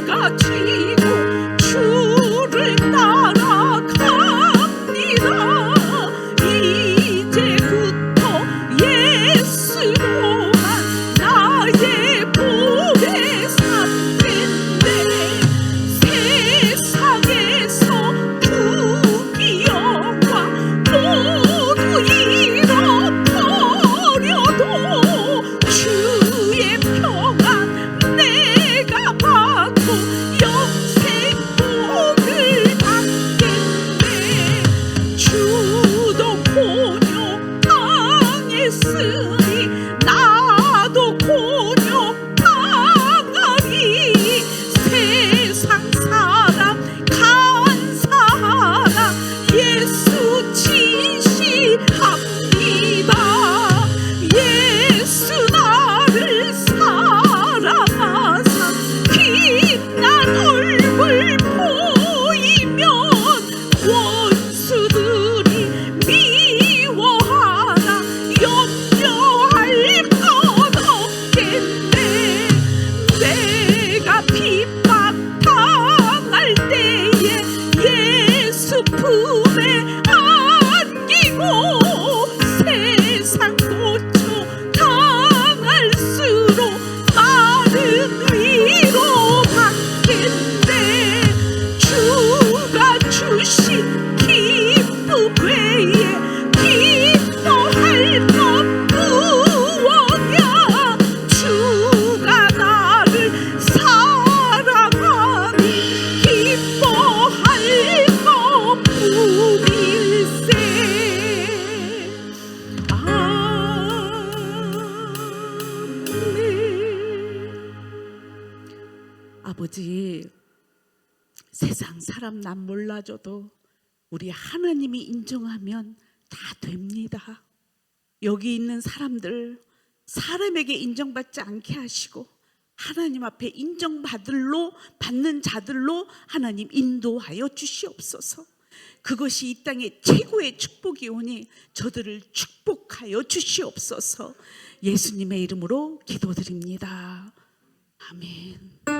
[SPEAKER 1] 내가 쥐고 주를 따라갑니다. 이제부터 예수로만 나의 보배 삼겠네. 세상에서 부귀 영화 모두 잃어버려도 주의 평안 내가 받고 영생 복을 받겠네. 주도 곤욕 당했으니 나도 곤욕 당하리. 세상 사람 간사하나 예수 진실합니다. 예수 나를 사랑하사 빛난 얼굴 보이면 원수들이 미워하나 염려할 것 없겠네. 내가 핍박당할 때에 예수 품에 안기고 세상 고초 당할수록 많은 위로 받겠네. 주가 주신 기쁨 외에 기뻐할 것 무엇냐. 주가 나를 사랑하니 기뻐할 것 뿐일세. 아버지, 세상 사람 남 몰라줘도 우리 하나님이 인정하면 다 됩니다. 여기 있는 사람들 사람에게 인정받지 않게 하시고 하나님 앞에 받는 자들로 하나님 인도하여 주시옵소서. 그것이 이 땅의 최고의 축복이 오니 저들을 축복하여 주시옵소서. 예수님의 이름으로 기도드립니다. 아멘.